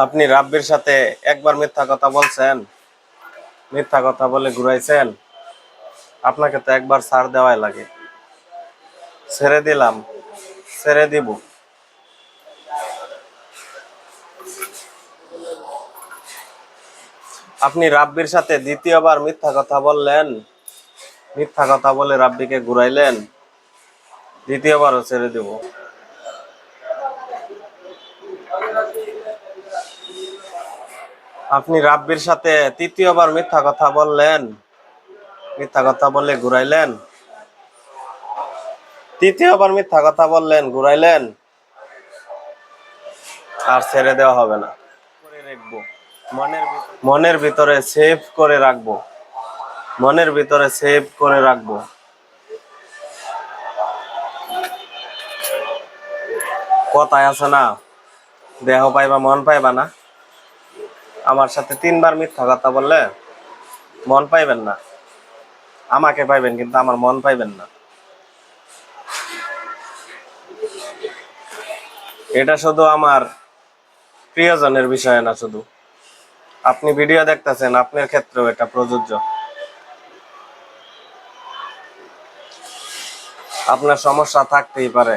আপনি রাব্বির সাথে একবার মিথ্যা কথা বলছেন, মিথ্যা কথা বলে ঘুরাইছেন। আপনাকে তো একবার ছাড় দেওয়াই লাগে। ছেড়ে দিলাম, ছেড়ে দিব। আপনি রাব্বির সাথে দ্বিতীয়বার মিথ্যা কথা বললেন, মিথ্যা কথা বলে রাব্বিকে ঘুরাইলেন, দ্বিতীয়বারও ছেড়ে দিব। আপনি রাব্বির সাথে তৃতীয়বার মিথ্যা কথা বললেন, মিথ্যা কথা বলে ঘুরাইলেন, তৃতীয়বার মিথ্যা কথা বললেন, ঘুরাইলেন, আর ছেড়ে দেওয়া হবে না। করে রাখবো, মনের ভিতরে সেভ করে রাখবো, মনের ভিতরে সেভ করে রাখবো। কথায় আছে না, দেহ পাইবা মন পাইবা না। আমার সাথে 3বার মিথ্যা কথা বললে মন পাইবেন না, আমাকে পাইবেন কিন্তু আমার মন পাইবেন না। এটা শুধু আমার প্রিয়জনের বিষয় না, শুধু আপনি ভিডিও দেখতেছেন, আপনার ক্ষেত্রেও এটা প্রযোজ্য। আপনার সমস্যা থাকতেই পারে,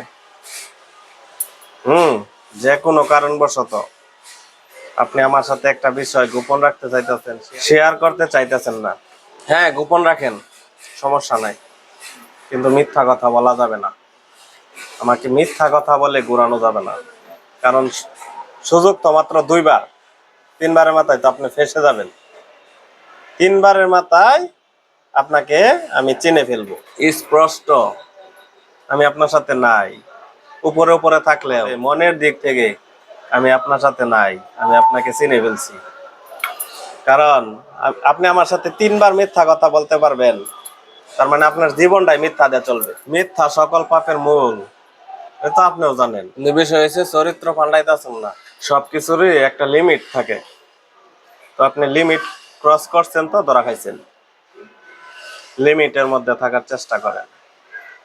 যে কোনো কারণবশত আপনি আমার সাথে একটা বিষয় গোপন রাখতে চাইতেছেন, শেয়ার করতে চাইতেছেন না। হ্যাঁ, গোপন রাখেন, সমস্যা নাই, কিন্তু মিথ্যা কথা বলা যাবে না। আমাকে মিথ্যা কথা বলে ঘুরানো যাবে না, কারণ সুযোগ তো মাত্র 2বার। 3বারের মাথায় তো আপনি ফেঁসে যাবেন। 3বারের মাথায় আপনাকে আমি চিনে ফেলবো স্পষ্ট। আমি আপনার সাথে নাই, উপরে উপরে থাকলে মনের দিক থেকে আমি আপনার সাথে নাই, আমি আপনাকে চিনে ফেলছি। কারণ আপনি আমার সাথে 3বার মিথ্যা কথা বলতে পারবেন, তার মানে আপনার জীবনটাই মিথ্যা দিয়ে চলবে। মিথ্যা সকল পাপের মূল, এটা আপনিও জানেন। বিষয় হয়েছে চরিত্র পাল্টাইতেছেন না। সবকিছুরই একটা লিমিট থাকে, তো আপনি লিমিট ক্রস করছেন, তো ধরা খাইছেন। লিমিটের মধ্যে থাকার চেষ্টা করেন,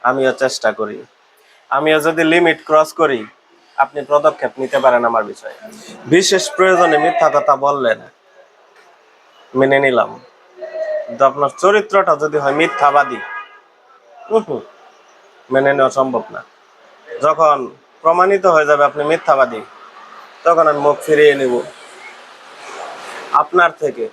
আমিও চেষ্টা করি। আমিও যদি লিমিট ক্রস করি, আপনি পদক্ষেপ নিতে পারেন আমার বিষয়ে। বিশেষ প্রয়োজনে মিথ্যা কথা বললেন, মেনে নিলাম, কিন্তু আপনার চরিত্রটা যদি হয় মিথ্যাবাদী, মেনে নেওয়া সম্ভব না। যখন প্রমাণিত হয়ে যাবে আপনি মিথ্যাবাদী, তখন আমি মুখ ফিরিয়ে নিব আপনার থেকে।